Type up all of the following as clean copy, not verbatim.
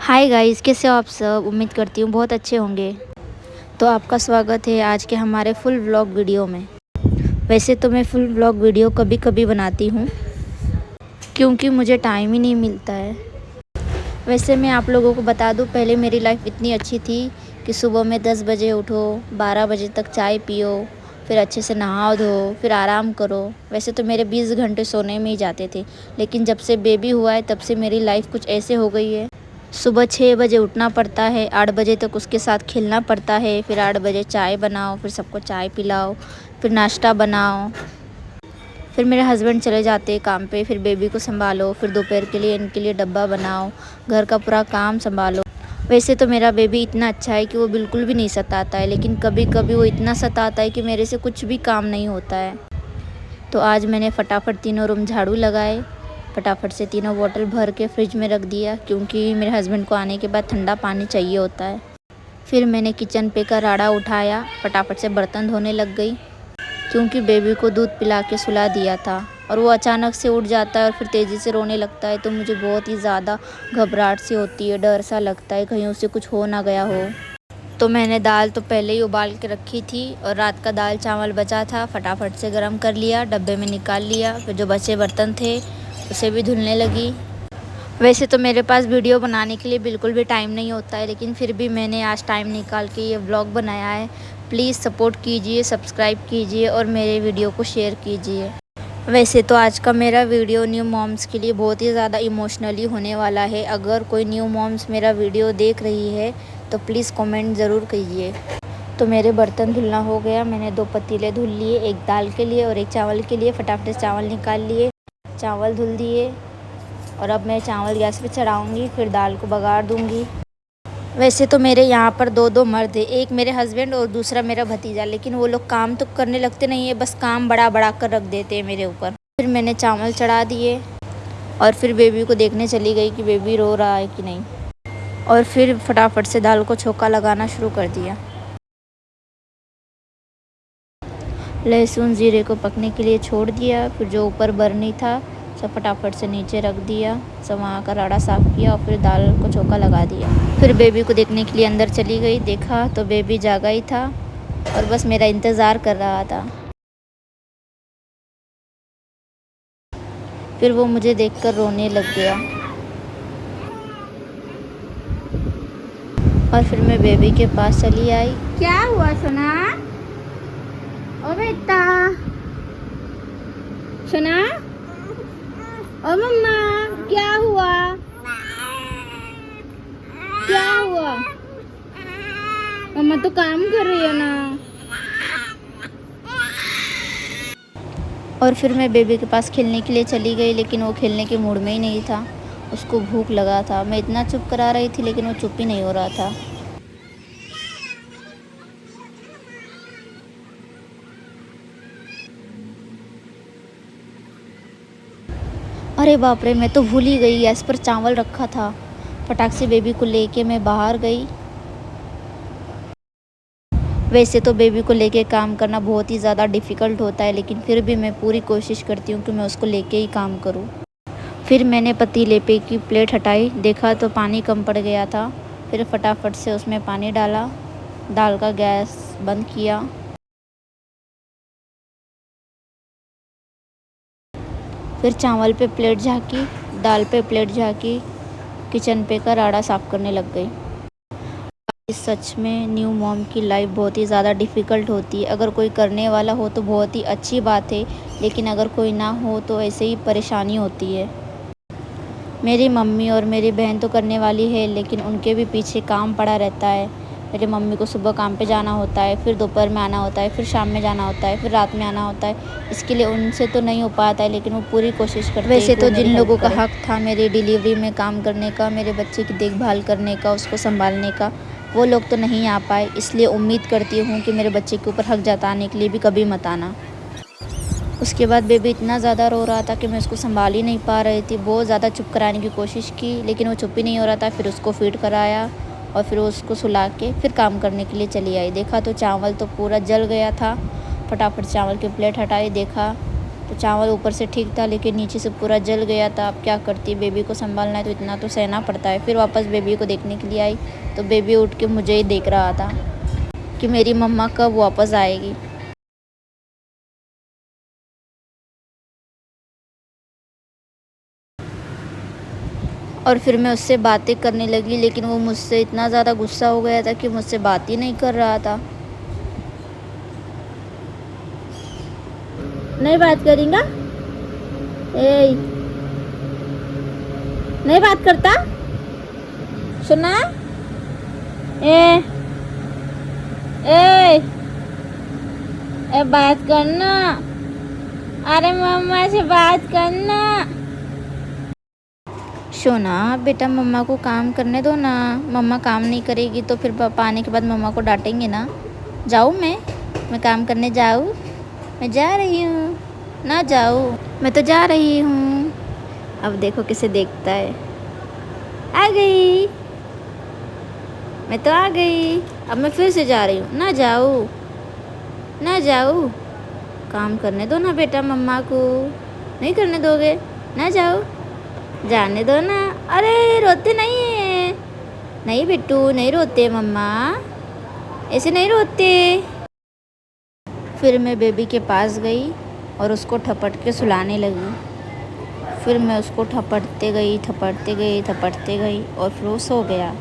Hi guys, कैसे हो आप सब। उम्मीद करती हूँ बहुत अच्छे होंगे। तो आपका स्वागत है आज के हमारे फुल व्लॉग वीडियो में। वैसे तो मैं फुल व्लॉग वीडियो कभी कभी बनाती हूँ क्योंकि मुझे टाइम ही नहीं मिलता है। वैसे मैं आप लोगों को बता दूँ, पहले मेरी लाइफ इतनी अच्छी थी कि सुबह में 10 बजे उठो, 12 बजे तक चाय पियो, फिर अच्छे से नहाओ धो, फिर आराम करो। वैसे तो मेरे 20 घंटे सोने में ही जाते थे, लेकिन जब से बेबी हुआ है तब से मेरी लाइफ कुछ ऐसे हो गई है। सुबह 6 बजे उठना पड़ता है, 8 बजे तक उसके साथ खेलना पड़ता है, फिर 8 बजे चाय बनाओ, फिर सबको चाय पिलाओ, फिर नाश्ता बनाओ, फिर मेरे हस्बैंड चले जाते हैं काम पे, फिर बेबी को संभालो, फिर दोपहर के लिए इनके लिए डब्बा बनाओ, घर का पूरा काम संभालो। वैसे तो मेरा बेबी इतना अच्छा है कि वो बिल्कुल भी नहीं सताता है, लेकिन कभी कभी वो इतना सताता है कि मेरे से कुछ भी काम नहीं होता है। तो आज मैंने फटाफट तीनों रूम झाड़ू लगाए, फटाफट से तीनों बॉटल भर के फ्रिज में रख दिया क्योंकि मेरे हस्बैंड को आने के बाद ठंडा पानी चाहिए होता है। फिर मैंने किचन पे का राड़ा उठाया, फटाफट से बर्तन धोने लग गई क्योंकि बेबी को दूध पिला के सुला दिया था और वो अचानक से उठ जाता है और फिर तेज़ी से रोने लगता है, तो मुझे बहुत ही ज़्यादा घबराहट सी होती है, डर सा लगता है कहीं उसे कुछ हो ना गया हो। तो मैंने दाल तो पहले ही उबाल के रखी थी और रात का दाल चावल बचा था, फटाफट से गरम कर लिया, डब्बे में निकाल लिया। फिर जो बचे बर्तन थे उसे भी धुलने लगी। वैसे तो मेरे पास वीडियो बनाने के लिए बिल्कुल भी टाइम नहीं होता है, लेकिन फिर भी मैंने आज टाइम निकाल के ये व्लॉग बनाया है। प्लीज़ सपोर्ट कीजिए, सब्सक्राइब कीजिए और मेरे वीडियो को शेयर कीजिए। वैसे तो आज का मेरा वीडियो न्यू मॉम्स के लिए बहुत ही ज़्यादा इमोशनली होने वाला है। अगर कोई न्यू मॉम्स मेरा वीडियो देख रही है तो प्लीज़ कमेंट ज़रूर कीजिए। तो मेरे बर्तन धुलना हो गया, मैंने 2 पतीले धुल लिए, एक दाल के लिए और एक चावल के लिए। फटाफट से चावल निकाल लिए, चावल धुल दिए और अब मैं चावल गैस पे चढ़ाऊँगी, फिर दाल को बघार दूँगी। वैसे तो मेरे यहाँ पर 2-2 मर्द है, एक मेरे हस्बैंड और दूसरा मेरा भतीजा, लेकिन वो लोग काम तो करने लगते नहीं है, बस काम बड़ा बड़ा कर रख देते हैं मेरे ऊपर। फिर मैंने चावल चढ़ा दिए और फिर बेबी को देखने चली गई कि बेबी रो रहा है कि नहीं, और फिर फटाफट से दाल को छौंका लगाना शुरू कर दिया। लहसुन जीरे को पकने के लिए छोड़ दिया, फिर जो ऊपर बर्नी था सब फटाफट से नीचे रख दिया, सब वहाँ का राड़ा साफ़ किया और फिर दाल को छौंका लगा दिया। फिर बेबी को देखने के लिए अंदर चली गई, देखा तो बेबी जागा ही था और बस मेरा इंतज़ार कर रहा था। फिर वो मुझे देखकर रोने लग गया और फिर मैं बेबी के पास चली आई। क्या हुआ सोना? ओ बेटा सोना, ओ मम्मा, क्या हुआ? क्या हुआ? मम्मा तो काम कर रही है ना। और फिर मैं बेबी के पास खेलने के लिए चली गई, लेकिन वो खेलने के मूड में ही नहीं था, उसको भूख लगा था। मैं इतना चुप करा रही थी लेकिन वो चुप ही नहीं हो रहा था। अरे बाप रे, मैं तो भूल ही गई, गैस पर चावल रखा था। फटाक से बेबी को लेके मैं बाहर गई। वैसे तो बेबी को लेके काम करना बहुत ही ज़्यादा डिफ़िकल्ट होता है, लेकिन फिर भी मैं पूरी कोशिश करती हूँ कि मैं उसको लेके ही काम करूँ। फिर मैंने पतीले पे की प्लेट हटाई, देखा तो पानी कम पड़ गया था। फिर फटाफट से उसमें पानी डाला, दाल का गैस बंद किया। फिर चावल पे प्लेट झाँकी, दाल पे प्लेट झाँकी, किचन पे का राड़ा साफ़ करने लग गई। सच में न्यू मॉम की लाइफ बहुत ही ज़्यादा डिफ़िकल्ट होती है। अगर कोई करने वाला हो तो बहुत ही अच्छी बात है, लेकिन अगर कोई ना हो तो ऐसे ही परेशानी होती है। मेरी मम्मी और मेरी बहन तो करने वाली है, लेकिन उनके भी पीछे काम पड़ा रहता है। मेरी मम्मी को सुबह काम पे जाना होता है, फिर दोपहर में आना होता है, फिर शाम में जाना होता है, फिर रात में आना होता है। इसके लिए उनसे तो नहीं हो पाता है, लेकिन वो पूरी कोशिश करते हैं। वैसे तो जिन लोगों का हक था मेरी डिलीवरी में काम करने का, मेरे बच्चे की देखभाल करने का, उसको संभालने का, वो लोग तो नहीं आ पाए। इसलिए उम्मीद करती हूँ कि मेरे बच्चे के ऊपर हक जताने के लिए भी कभी मत आना। उसके बाद बेबी इतना ज़्यादा रो रहा था कि मैं उसको संभाल ही नहीं पा रही थी। बहुत ज़्यादा चुप कराने की कोशिश की, लेकिन वो चुप ही नहीं हो रहा था। फिर उसको फीड कराया और फिर उसको सुला के फिर काम करने के लिए चली आई। देखा तो चावल तो पूरा जल गया था। फटाफट चावल की प्लेट हटाई, देखा तो चावल ऊपर से ठीक था लेकिन नीचे से पूरा जल गया था। अब क्या करती, बेबी को संभालना है तो इतना तो सहना पड़ता है। फिर वापस बेबी को देखने के लिए आई तो बेबी उठ के मुझे ही देख रहा था कि मेरी मम्मा कब वापस आएगी। और फिर मैं उससे बातें करने लगी लेकिन वो मुझसे इतना ज़्यादा गुस्सा हो गया था कि मुझसे बात ही नहीं कर रहा था। नहीं बात करेंगा, ए नहीं बात करता, सुना, ए ए ए बात करना, अरे मम्मा से बात करना। सोना बेटा मम्मा को काम करने दो ना, मम्मा काम नहीं करेगी तो फिर पापा आने के बाद मम्मा को डांटेंगे ना। जाऊँ मैं काम करने जाऊँ, मैं जा रही हूँ, ना जाऊँ, मैं तो जा रही हूँ। अब देखो किसे देखता है, आ गई, मैं तो आ गई, अब मैं फिर से जा रही हूँ, ना जाऊँ, ना जाऊँ, काम करने दो ना बेटा मम्मा को, नहीं करने दोगे, ना जाओ, जाने दो ना। अरे रोते नहीं है, नहीं बिट्टू नहीं रोते मम्मा, ऐसे नहीं रोते। फिर मैं बेबी के पास गई और उसको ठपट के सुलाने लगी। फिर मैं उसको ठपटते गई और फिर वो सो गया।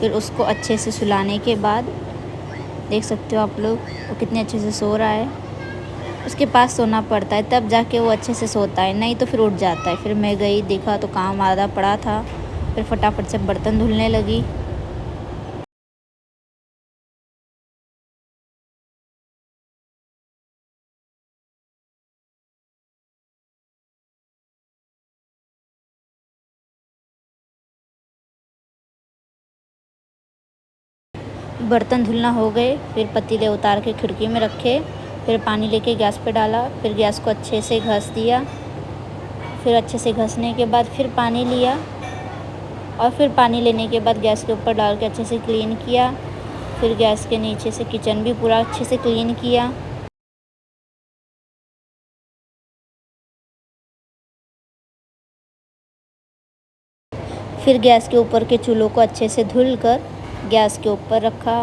फिर उसको अच्छे से सुलाने के बाद देख सकते हो आप लोग वो कितने अच्छे से सो रहा है। उसके पास सोना पड़ता है तब जाके वो अच्छे से सोता है, नहीं तो फिर उठ जाता है। फिर मैं गई देखा तो काम आधा पड़ा था। फिर फटाफट से बर्तन धुलने लगी। बर्तन धुलना हो गए, फिर पतीले उतार के खिड़की में रखे, फिर पानी लेके गैस पे डाला, फिर गैस को अच्छे से घस दिया। फिर अच्छे से घसने के बाद फिर पानी लिया और फिर पानी लेने के बाद गैस के ऊपर डाल के अच्छे से क्लीन किया। फिर गैस के नीचे से किचन भी पूरा अच्छे से क्लीन किया। फिर गैस के ऊपर के चूल्हों को अच्छे से धुल कर गैस के ऊपर रखा।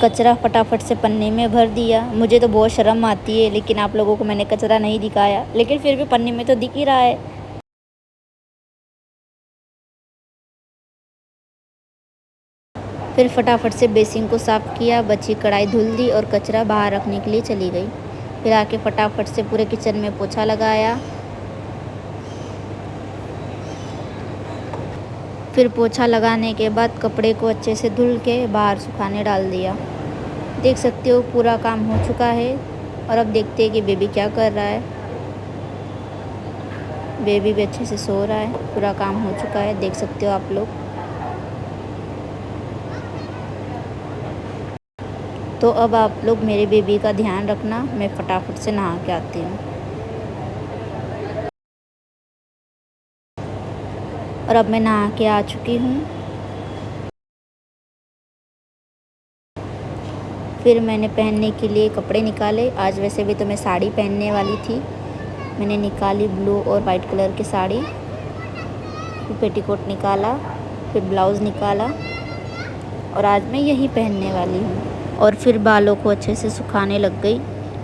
कचरा फटाफट से पन्ने में भर दिया। मुझे तो बहुत शर्म आती है लेकिन आप लोगों को मैंने कचरा नहीं दिखाया, लेकिन फिर भी पन्ने में तो दिख ही रहा है। फिर फटाफट से बेसिन को साफ़ किया, बची कढ़ाई धुल दी और कचरा बाहर रखने के लिए चली गई। फिर आके फटाफट से पूरे किचन में पोछा लगाया। फिर पोछा लगाने के बाद कपड़े को अच्छे से धुल के बाहर सुखाने डाल दिया। देख सकते हो पूरा काम हो चुका है। और अब देखते हैं कि बेबी क्या कर रहा है। बेबी भी अच्छे से सो रहा है, पूरा काम हो चुका है, देख सकते हो आप लोग। तो अब आप लोग मेरे बेबी का ध्यान रखना, मैं फटाफट से नहा के आती हूँ। और अब मैं नहा के आ चुकी हूँ। फिर मैंने पहनने के लिए कपड़े निकाले। आज वैसे भी तो मैं साड़ी पहनने वाली थी। मैंने निकाली ब्लू और वाइट कलर की साड़ी। फिर पेटीकोट निकाला, फिर ब्लाउज़ निकाला और आज मैं यही पहनने वाली हूँ। और फिर बालों को अच्छे से सुखाने लग गई।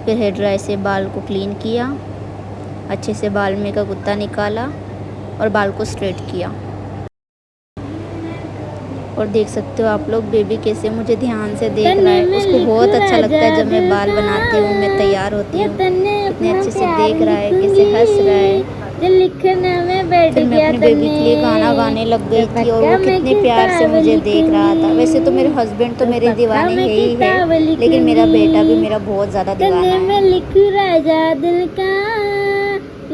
फिर हेयर ड्राई से बाल को क्लीन किया, अच्छे से बाल में का गुत्ता निकाला और बाल को स्ट्रेट किया। और देख सकते हो आप लोग बेबी कैसे मुझे ध्यान से देख रहा है। उसको बहुत अच्छा लगता है जब मैं बाल बनाती हूँ, मैं तैयार होती हूँ, इतने अच्छे से देख रहा है, कैसे हंस रहा है। फिर मैं अपने बेबी के लिए गाना गाने लग गई थी और वो कितने प्यार से मुझे देख रहा था। वैसे तो मेरे हस्बैंड तो मेरे दीवाने ही है, लेकिन मेरा बेटा भी मेरा बहुत ज़्यादा दीवाना है। मैं लिखूं राजा दिल का,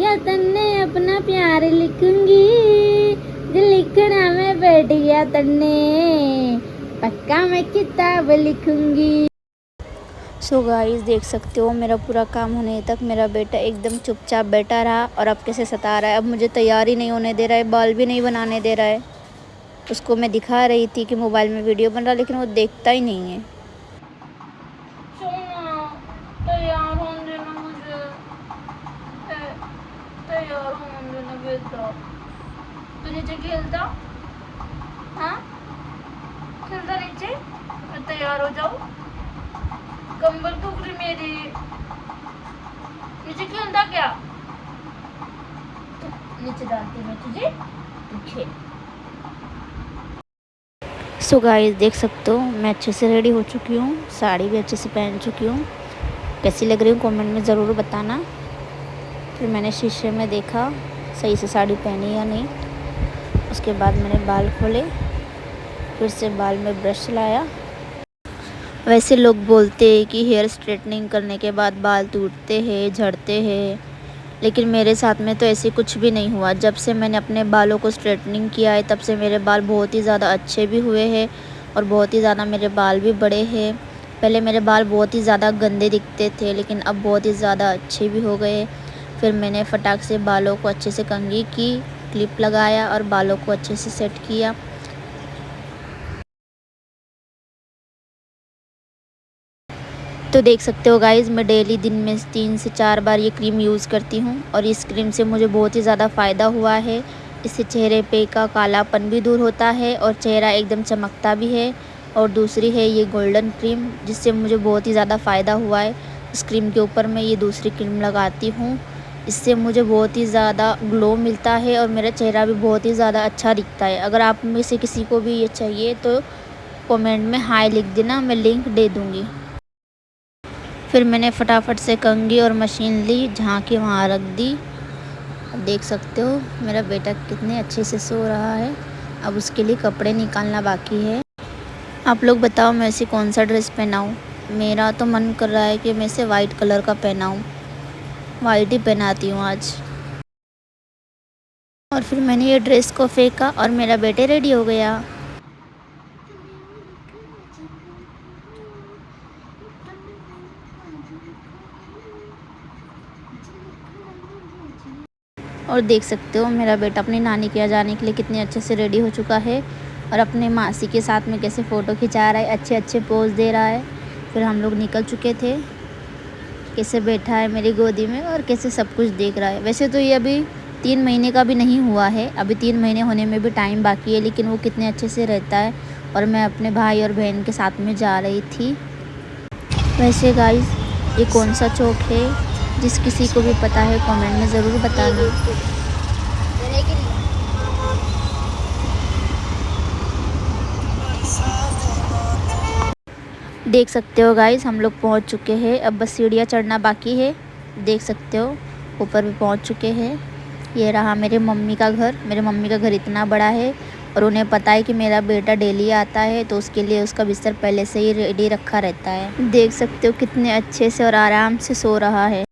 या तन्ने अपना प्यार लिखूंगी, दिल लिखना मैं बैठ गया तन्ने, पक्का मैं किताब लिखूंगी। सो गाइस देख सकते हो मेरा पूरा काम होने तक मेरा बेटा एकदम चुपचाप बैठा रहा और अब कैसे सता रहा है। अब मुझे तैयार ही नहीं होने दे रहा है, बाल भी नहीं बनाने दे रहा है। उसको मैं दिखा रही थी कि मोबाइल में वीडियो बन रहा, लेकिन वो देखता ही नहीं है। तैयार हूँ, मम्मी ने भेजा। तू नीचे खेलता, हाँ खेलता नीचे, मैं तैयार हो जाऊँ। कंबल टूट रही मेरी, नीचे खेलता क्या? नीचे डालती मैं तुझे, तू खेल। सो गाइस देख सकते हो मैं अच्छे से रेडी हो चुकी हूँ, साड़ी भी अच्छे से पहन चुकी हूँ। कैसी लग रही हूँ कमेंट में ज़रूर बताना। फिर मैंने शीशे में देखा सही से साड़ी पहनी या नहीं। उसके बाद मैंने बाल खोले, फिर से बाल में ब्रश लाया। वैसे लोग बोलते हैं कि हेयर स्ट्रेटनिंग करने के बाद बाल टूटते हैं, झड़ते हैं, लेकिन मेरे साथ में तो ऐसे कुछ भी नहीं हुआ। जब से मैंने अपने बालों को स्ट्रेटनिंग किया है तब से मेरे बाल बहुत ही ज़्यादा अच्छे भी हुए हैं और बहुत ही ज़्यादा मेरे बाल भी बड़े हैं। पहले मेरे बाल बहुत ही ज़्यादा गंदे दिखते थे, लेकिन अब बहुत ही ज़्यादा अच्छे भी हो गए। फिर मैंने फटाक से बालों को अच्छे से कंघी की, क्लिप लगाया और बालों को अच्छे से सेट किया। तो देख सकते हो गाइज़ मैं डेली दिन में 3 से 4 बार ये क्रीम यूज़ करती हूँ और इस क्रीम से मुझे बहुत ही ज़्यादा फ़ायदा हुआ है। इससे चेहरे पे का कालापन भी दूर होता है और चेहरा एकदम चमकता भी है। और दूसरी है ये गोल्डन क्रीम, जिससे मुझे बहुत ही ज़्यादा फ़ायदा हुआ है। इस क्रीम के ऊपर मैं ये दूसरी क्रीम लगाती हूँ, इससे मुझे बहुत ही ज़्यादा ग्लो मिलता है और मेरा चेहरा भी बहुत ही ज़्यादा अच्छा दिखता है। अगर आप में से किसी को भी ये चाहिए तो कमेंट में हाय लिख देना, मैं लिंक दे दूँगी। फिर मैंने फटाफट से कंघी और मशीन ली, जहाँ की वहाँ रख दी। देख सकते हो मेरा बेटा कितने अच्छे से सो रहा है। अब उसके लिए कपड़े निकालना बाकी है। आप लोग बताओ मैं ऐसे कौन सा ड्रेस पहनाऊँ। मेरा तो मन कर रहा है कि मैं इसे वाइट कलर का पहनाऊँ, वाइट ही पहनाती हूँ आज। और फिर मैंने ये ड्रेस को फेंका और मेरा बेटे रेडी हो गया। और देख सकते हो मेरा बेटा अपनी नानी के यहाँ जाने के लिए कितने अच्छे से रेडी हो चुका है और अपने मासी के साथ में कैसे फ़ोटो खिंचा रहा है, अच्छे अच्छे पोज दे रहा है। फिर हम लोग निकल चुके थे, कैसे बैठा है मेरी गोदी में और कैसे सब कुछ देख रहा है। वैसे तो ये अभी 3 महीने का भी नहीं हुआ है, अभी 3 महीने होने में भी टाइम बाकी है, लेकिन वो कितने अच्छे से रहता है। और मैं अपने भाई और बहन के साथ में जा रही थी। वैसे गाइस ये कौन सा चौक है, जिस किसी को भी पता है कमेंट में ज़रूर बताना। देख सकते हो गाइस हम लोग पहुंच चुके हैं, अब बस सीढ़ियाँ चढ़ना बाकी है। देख सकते हो ऊपर भी पहुंच चुके हैं। ये रहा मेरे मम्मी का घर। मेरे मम्मी का घर इतना बड़ा है और उन्हें पता है कि मेरा बेटा डेली आता है, तो उसके लिए उसका बिस्तर पहले से ही रेडी रखा रहता है। देख सकते हो कितने अच्छे से और आराम से सो रहा है।